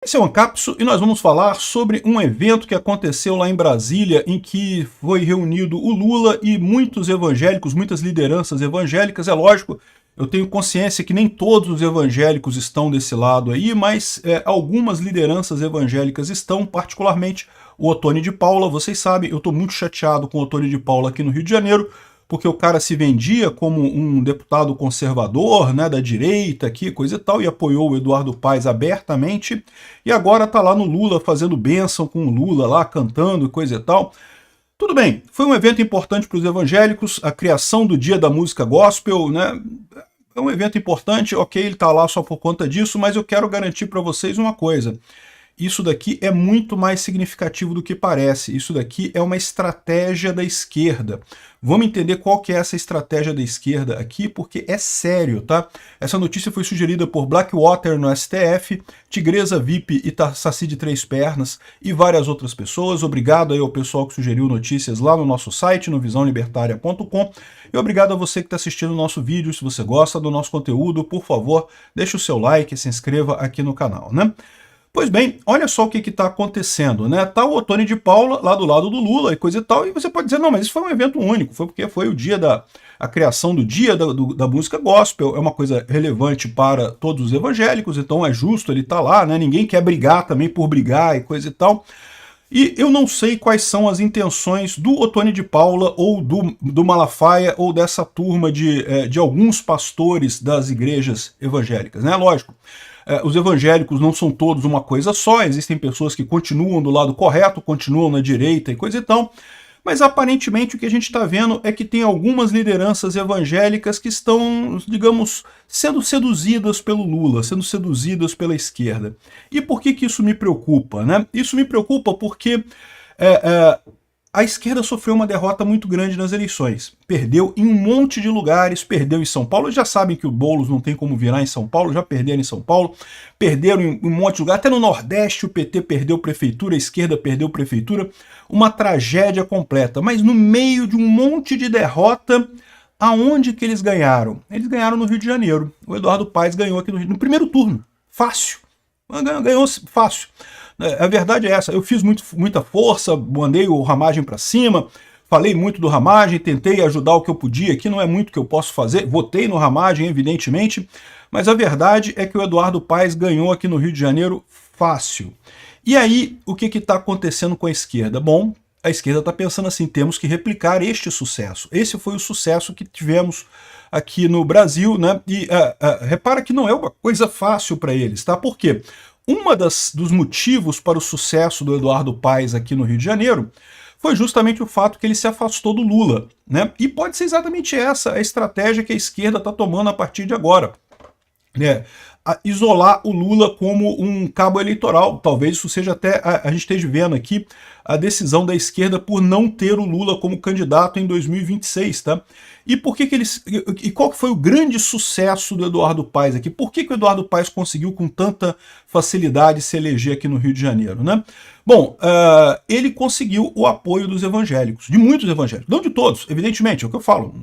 Esse é o Ancapso e nós vamos falar sobre um evento que aconteceu lá em Brasília, em que foi reunido o Lula e muitos evangélicos, muitas lideranças evangélicas. É lógico, eu tenho consciência que nem todos os evangélicos estão desse lado aí, mas algumas lideranças evangélicas estão, particularmente o Othony de Paula. Vocês sabem, eu estou muito chateado com o Othony de Paula aqui no Rio de Janeiro, porque o cara se vendia como um deputado conservador, né, da direita aqui, coisa e tal, e apoiou o Eduardo Paes abertamente, e agora tá lá no Lula fazendo bênção com o Lula lá, cantando e coisa e tal. Tudo bem, foi um evento importante para os evangélicos, a criação do Dia da Música Gospel, né, é um evento importante, ok, ele tá lá só por conta disso, mas eu quero garantir para vocês uma coisa. Isso daqui é muito mais significativo do que parece. Isso daqui é uma estratégia da esquerda. Vamos entender qual que é essa estratégia da esquerda aqui, porque é sério, tá? Essa notícia foi sugerida por Blackwater no STF, Tigresa VIP e Saci de Três Pernas e várias outras pessoas. Obrigado aí ao pessoal que sugeriu notícias lá no nosso site, no visãolibertaria.com. E obrigado a você que está assistindo o nosso vídeo. Se você gosta do nosso conteúdo, por favor, deixe o seu like e se inscreva aqui no canal, né? Pois bem, olha só o que está acontecendo, né? Tá o Othony de Paula lá do lado do Lula e coisa e tal, e você pode dizer, não, mas isso foi um evento único, foi porque foi o dia a criação do Dia da Música Gospel, é uma coisa relevante para todos os evangélicos, então é justo ele estar lá, né? Ninguém quer brigar também por brigar e coisa e tal. E eu não sei quais são as intenções do Othony de Paula ou do Malafaia ou dessa turma de alguns pastores das igrejas evangélicas, né? Lógico. Os evangélicos não são todos uma coisa só, existem pessoas que continuam do lado correto, continuam na direita e coisa e tal, mas aparentemente o que a gente está vendo é que tem algumas lideranças evangélicas que estão, digamos, sendo seduzidas pelo Lula, sendo seduzidas pela esquerda. E por que isso me preocupa, né? Isso me preocupa porque a esquerda sofreu uma derrota muito grande nas eleições. Perdeu em um monte de lugares, perdeu em São Paulo. Já sabem que o Boulos não tem como virar em São Paulo, já perderam em São Paulo, perderam em um monte de lugares. Até no Nordeste o PT perdeu prefeitura, a esquerda perdeu prefeitura. Uma tragédia completa. Mas no meio de um monte de derrota, aonde que eles ganharam? Eles ganharam no Rio de Janeiro. O Eduardo Paes ganhou aqui no Rio, no primeiro turno. Fácil. Ganhou fácil. A verdade é essa, eu fiz muita força, mandei o Ramagem para cima, falei muito do Ramagem, tentei ajudar o que eu podia, aqui não é muito que eu posso fazer, votei no Ramagem, evidentemente, mas a verdade é que o Eduardo Paes ganhou aqui no Rio de Janeiro fácil. E aí, o que está acontecendo com a esquerda? Bom, a esquerda está pensando assim, temos que replicar este sucesso. Esse foi o sucesso que tivemos aqui no Brasil, né? E repara que não é uma coisa fácil para eles, tá? Por quê? Dos motivos para o sucesso do Eduardo Paes aqui no Rio de Janeiro foi justamente o fato que ele se afastou do Lula, né? E pode ser exatamente essa a estratégia que a esquerda está tomando a partir de agora, né? Isolar o Lula como um cabo eleitoral. Talvez isso seja até, a gente esteja vendo aqui, a decisão da esquerda por não ter o Lula como candidato em 2026, tá? E por que eles, e qual que foi o grande sucesso do Eduardo Paes aqui? Por que o Eduardo Paes conseguiu com tanta facilidade se eleger aqui no Rio de Janeiro, né? Bom, ele conseguiu o apoio dos evangélicos, de muitos evangélicos, não de todos, evidentemente, é o que eu falo.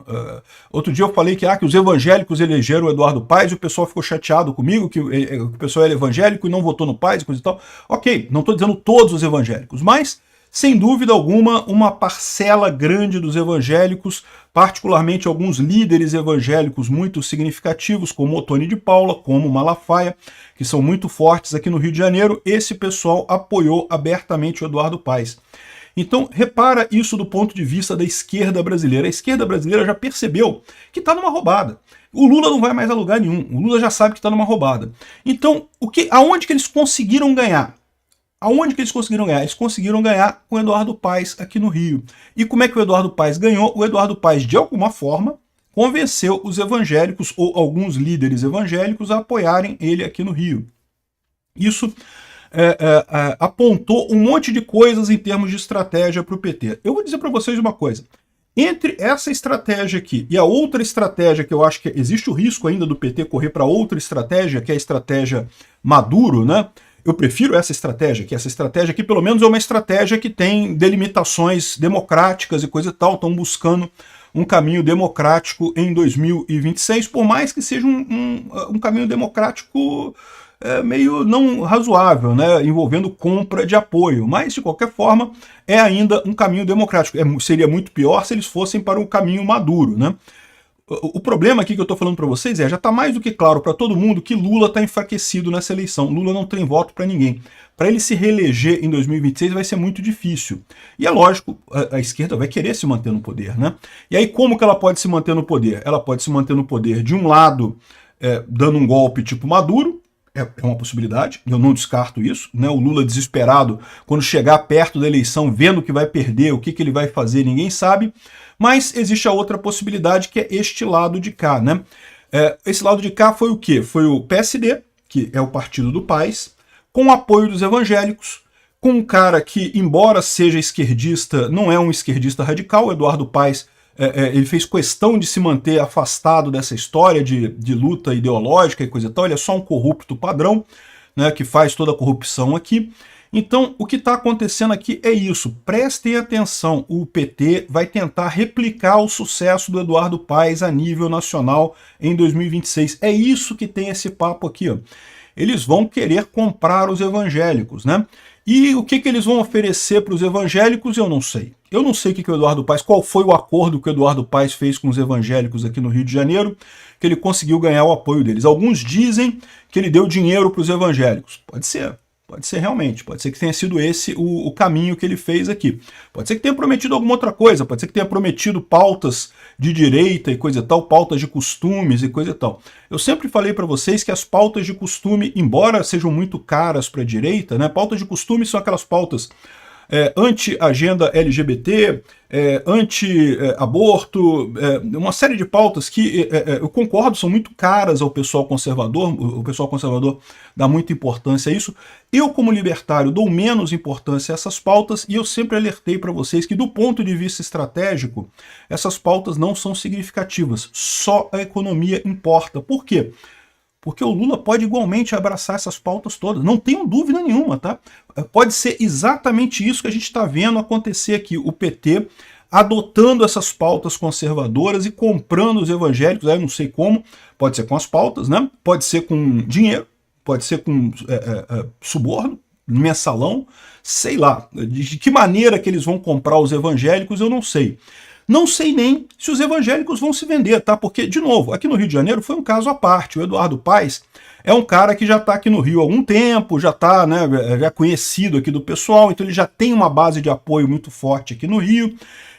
Outro dia eu falei que os evangélicos elegeram o Eduardo Paes e o pessoal ficou chateado comigo, que o pessoal era evangélico e não votou no Paes e coisa e tal. Ok, não estou dizendo todos os evangélicos, mas sem dúvida alguma, uma parcela grande dos evangélicos, particularmente alguns líderes evangélicos muito significativos, como Othony de Paula, como Malafaia, que são muito fortes aqui no Rio de Janeiro, esse pessoal apoiou abertamente o Eduardo Paes. Então, repara isso do ponto de vista da esquerda brasileira. A esquerda brasileira já percebeu que está numa roubada. O Lula não vai mais a lugar nenhum. O Lula já sabe que está numa roubada. Então, aonde que eles conseguiram ganhar? Aonde que eles conseguiram ganhar? Eles conseguiram ganhar com o Eduardo Paes aqui no Rio. E como é que o Eduardo Paes ganhou? O Eduardo Paes, de alguma forma, convenceu os evangélicos ou alguns líderes evangélicos a apoiarem ele aqui no Rio. Isso apontou um monte de coisas em termos de estratégia para o PT. Eu vou dizer para vocês uma coisa. Entre essa estratégia aqui e a outra estratégia, que eu acho que existe o risco ainda do PT correr para outra estratégia, que é a estratégia Maduro, né? Eu prefiro essa estratégia aqui pelo menos é uma estratégia que tem delimitações democráticas e coisa e tal, estão buscando um caminho democrático em 2026, por mais que seja um caminho democrático meio não razoável, né, envolvendo compra de apoio, mas de qualquer forma é ainda um caminho democrático. Seria muito pior se eles fossem para um caminho maduro, né? O problema aqui que eu estou falando para vocês já está mais do que claro para todo mundo que Lula está enfraquecido nessa eleição. Lula não tem voto para ninguém. Para ele se reeleger em 2026 vai ser muito difícil. E é lógico, a esquerda vai querer se manter no poder, né? E aí como que ela pode se manter no poder? Ela pode se manter no poder de um lado, dando um golpe tipo Maduro, é uma possibilidade, eu não descarto isso, né? O Lula desesperado, quando chegar perto da eleição, vendo que vai perder, o que ele vai fazer, ninguém sabe. Mas existe a outra possibilidade, que é este lado de cá, né? Esse lado de cá foi o quê? Foi o PSD, que é o partido do Paes, com o apoio dos evangélicos, com um cara que, embora seja esquerdista, não é um esquerdista radical. O Eduardo Paes, ele fez questão de se manter afastado dessa história de luta ideológica e coisa e tal. Ele é só um corrupto padrão, né, que faz toda a corrupção aqui. Então, o que está acontecendo aqui é isso. Prestem atenção, o PT vai tentar replicar o sucesso do Eduardo Paes a nível nacional em 2026. É isso que tem esse papo aqui, ó. Eles vão querer comprar os evangélicos, né? E o que eles vão oferecer para os evangélicos, eu não sei. Eu não sei o que o Eduardo Paes, qual foi o acordo que o Eduardo Paes fez com os evangélicos aqui no Rio de Janeiro, que ele conseguiu ganhar o apoio deles. Alguns dizem que ele deu dinheiro para os evangélicos. Pode ser realmente, pode ser que tenha sido esse o caminho que ele fez aqui. Pode ser que tenha prometido alguma outra coisa, pode ser que tenha prometido pautas de direita e coisa e tal, pautas de costumes e coisa e tal. Eu sempre falei para vocês que as pautas de costume, embora sejam muito caras para a direita, né, pautas de costume são aquelas pautas anti-agenda LGBT, anti-aborto, uma série de pautas que eu concordo, são muito caras ao pessoal conservador. O pessoal conservador dá muita importância a isso. Eu, como libertário, dou menos importância a essas pautas, e eu sempre alertei para vocês que, do ponto de vista estratégico, essas pautas não são significativas. Só a economia importa. Por quê? Porque o Lula pode igualmente abraçar essas pautas todas, não tenho dúvida nenhuma, tá? Pode ser exatamente isso que a gente está vendo acontecer aqui, o PT adotando essas pautas conservadoras e comprando os evangélicos, aí eu não sei como, pode ser com as pautas, né? Pode ser com dinheiro, pode ser com suborno, mensalão, sei lá, de que maneira que eles vão comprar os evangélicos eu não sei. Não sei nem se os evangélicos vão se vender, tá? Porque, de novo, aqui no Rio de Janeiro foi um caso à parte. O Eduardo Paes é um cara que já está aqui no Rio há algum tempo, já está, né, já conhecido aqui do pessoal, então ele já tem uma base de apoio muito forte aqui no Rio.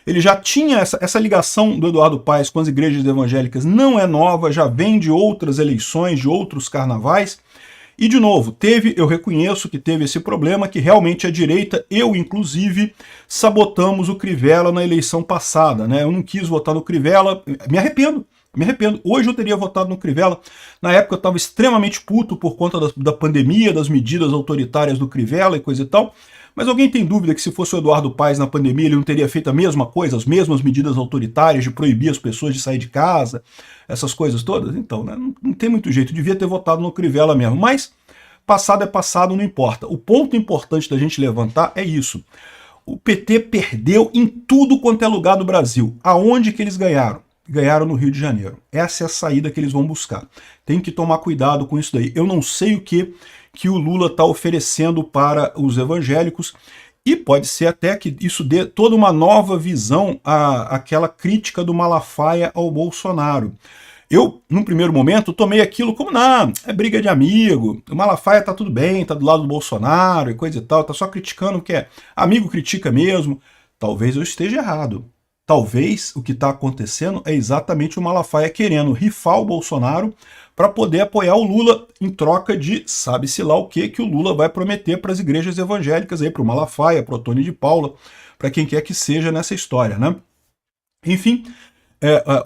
Ele já tinha essa ligação do Eduardo Paes com as igrejas evangélicas, não é nova, já vem de outras eleições, de outros carnavais. E, de novo, eu reconheço que teve esse problema, que realmente a direita, eu inclusive, sabotamos o Crivella na eleição passada, né? Eu não quis votar no Crivella, me arrependo. Hoje eu teria votado no Crivella. Na época eu estava extremamente puto por conta da pandemia, das medidas autoritárias do Crivella e coisa e tal. Mas alguém tem dúvida que se fosse o Eduardo Paes na pandemia ele não teria feito a mesma coisa, as mesmas medidas autoritárias de proibir as pessoas de sair de casa, essas coisas todas? Então, né, não tem muito jeito, eu devia ter votado no Crivella mesmo. Mas passado é passado, não importa. O ponto importante da gente levantar é isso. O PT perdeu em tudo quanto é lugar do Brasil. Aonde que eles ganharam? Ganharam no Rio de Janeiro. Essa é a saída que eles vão buscar. Tem que tomar cuidado com isso daí. Eu não sei o que o Lula está oferecendo para os evangélicos, e pode ser até que isso dê toda uma nova visão àquela crítica do Malafaia ao Bolsonaro. Eu, num primeiro momento, tomei aquilo como, não, é briga de amigo, o Malafaia tá tudo bem, tá do lado do Bolsonaro e coisa e tal, tá só criticando o que é amigo, critica mesmo. Talvez eu esteja errado. Talvez o que está acontecendo é exatamente o Malafaia querendo rifar o Bolsonaro para poder apoiar o Lula em troca de sabe-se lá o que o Lula vai prometer para as igrejas evangélicas, para o Malafaia, para o Tony de Paula, para quem quer que seja nessa história, né? Enfim,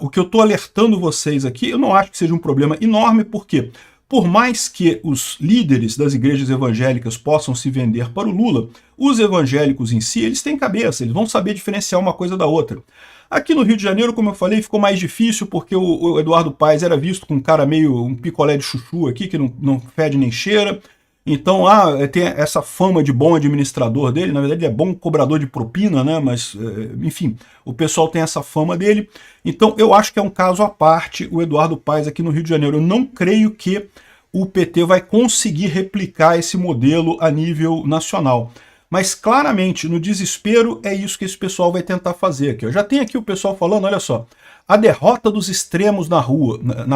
o que eu estou alertando vocês aqui, eu não acho que seja um problema enorme, porque por mais que os líderes das igrejas evangélicas possam se vender para o Lula, os evangélicos em si, eles têm cabeça, eles vão saber diferenciar uma coisa da outra. Aqui no Rio de Janeiro, como eu falei, ficou mais difícil porque o Eduardo Paes era visto com um cara meio um picolé de chuchu aqui, que não fede nem cheira. Então, tem essa fama de bom administrador dele, na verdade ele é bom cobrador de propina, né? Mas, enfim, o pessoal tem essa fama dele. Então, eu acho que é um caso à parte o Eduardo Paes aqui no Rio de Janeiro. Eu não creio que o PT vai conseguir replicar esse modelo a nível nacional. Mas claramente, no desespero, é isso que esse pessoal vai tentar fazer aqui. Eu já tenho aqui o pessoal falando, olha só, a derrota dos extremos na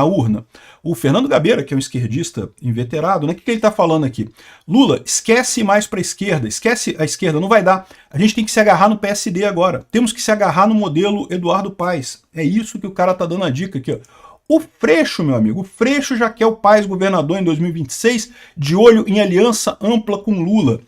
urna. O Fernando Gabeira, que é um esquerdista inveterado, né? O que ele está falando aqui? Lula, esquece mais para a esquerda, esquece a esquerda, não vai dar. A gente tem que se agarrar no PSD agora. Temos que se agarrar no modelo Eduardo Paes. É isso que o cara está dando a dica aqui, ó. O Freixo, meu amigo, o Freixo já quer o Paes governador em 2026, de olho em aliança ampla com Lula.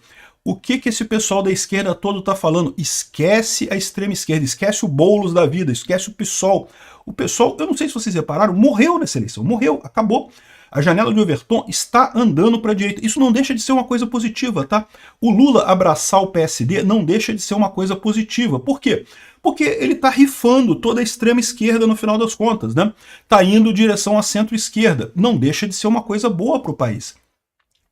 O que esse pessoal da esquerda todo está falando? Esquece a extrema esquerda, esquece o Boulos da vida, esquece o PSOL. O PSOL, eu não sei se vocês repararam, morreu nessa eleição, morreu, acabou. A janela de Overton está andando para a direita. Isso não deixa de ser uma coisa positiva, tá? O Lula abraçar o PSD não deixa de ser uma coisa positiva. Por quê? Porque ele está rifando toda a extrema esquerda no final das contas, né? Está indo em direção à centro-esquerda. Não deixa de ser uma coisa boa para o país.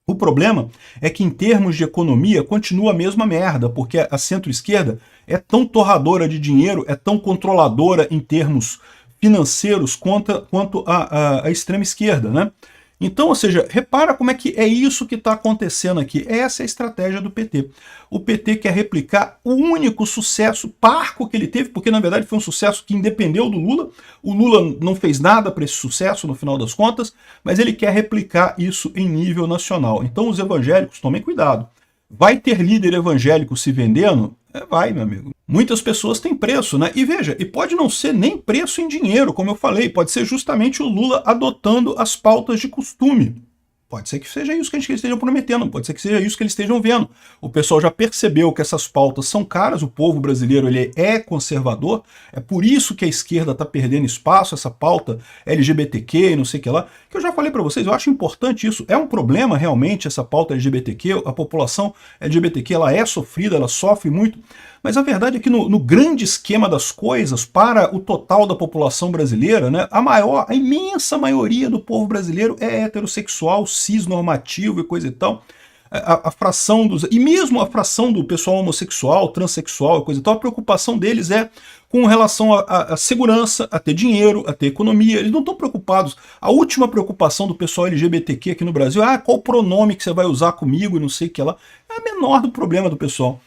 O problema é que em termos de economia continua a mesma merda, porque a centro-esquerda é tão torradora de dinheiro, é tão controladora em termos financeiros quanto a extrema esquerda, né? Então, ou seja, repara como é que é isso que está acontecendo aqui. Essa é a estratégia do PT. O PT quer replicar o único sucesso parco que ele teve, porque na verdade foi um sucesso que independeu do Lula. O Lula não fez nada para esse sucesso no final das contas, mas ele quer replicar isso em nível nacional. Então os evangélicos, tomem cuidado. Vai ter líder evangélico se vendendo? Vai, meu amigo. Muitas pessoas têm preço, né? E veja, e pode não ser nem preço em dinheiro, como eu falei, pode ser justamente o Lula adotando as pautas de costume. Pode ser que seja isso que eles estejam prometendo, pode ser que seja isso que eles estejam vendo. O pessoal já percebeu que essas pautas são caras, o povo brasileiro ele é conservador, é por isso que a esquerda está perdendo espaço, essa pauta LGBTQ e não sei o que lá, que eu já falei para vocês, eu acho importante isso, é um problema realmente essa pauta LGBTQ, a população LGBTQ ela é sofrida, ela sofre muito, mas a verdade é que no grande esquema das coisas, para o total da população brasileira, né, a imensa maioria do povo brasileiro é heterossexual, cisnormativo e coisa e tal. A fração dos... E mesmo a fração do pessoal homossexual, transexual e coisa e tal, a preocupação deles é com relação à segurança, a ter dinheiro, a ter economia. Eles não estão preocupados. A última preocupação do pessoal LGBTQ aqui no Brasil é qual pronome que você vai usar comigo e não sei o que lá. É a menor do problema do pessoal.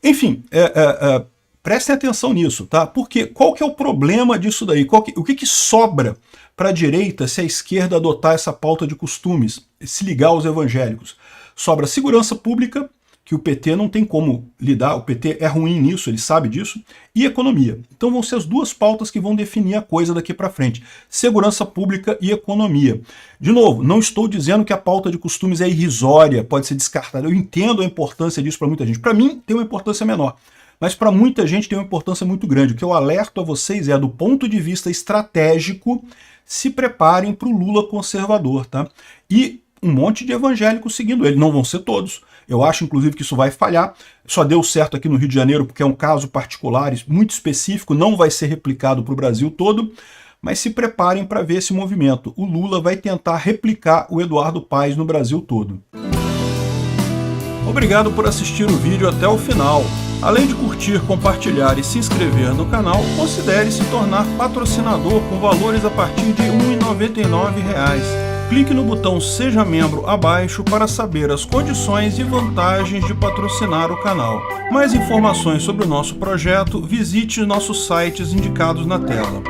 Enfim, prestem atenção nisso, tá? Porque qual que é o problema disso daí? O que sobra para a direita se a esquerda adotar essa pauta de costumes, se ligar aos evangélicos? Sobra segurança pública, que o PT não tem como lidar, o PT é ruim nisso, ele sabe disso, e economia. Então vão ser as duas pautas que vão definir a coisa daqui para frente. Segurança pública e economia. De novo, não estou dizendo que a pauta de costumes é irrisória, pode ser descartada. Eu entendo a importância disso para muita gente. Para mim, tem uma importância menor. Mas para muita gente tem uma importância muito grande. O que eu alerto a vocês é, do ponto de vista estratégico, se preparem para o Lula conservador, tá? E um monte de evangélicos seguindo ele. Não vão ser todos. Eu acho, inclusive, que isso vai falhar. Só deu certo aqui no Rio de Janeiro porque é um caso particular, muito específico, não vai ser replicado para o Brasil todo, mas se preparem para ver esse movimento. O Lula vai tentar replicar o Eduardo Paes no Brasil todo. Obrigado por assistir o vídeo até o final. Além de curtir, compartilhar e se inscrever no canal, considere se tornar patrocinador com valores a partir de R$ 1,99. Clique no botão Seja Membro abaixo para saber as condições e vantagens de patrocinar o canal. Mais informações sobre o nosso projeto, visite nossos sites indicados na tela.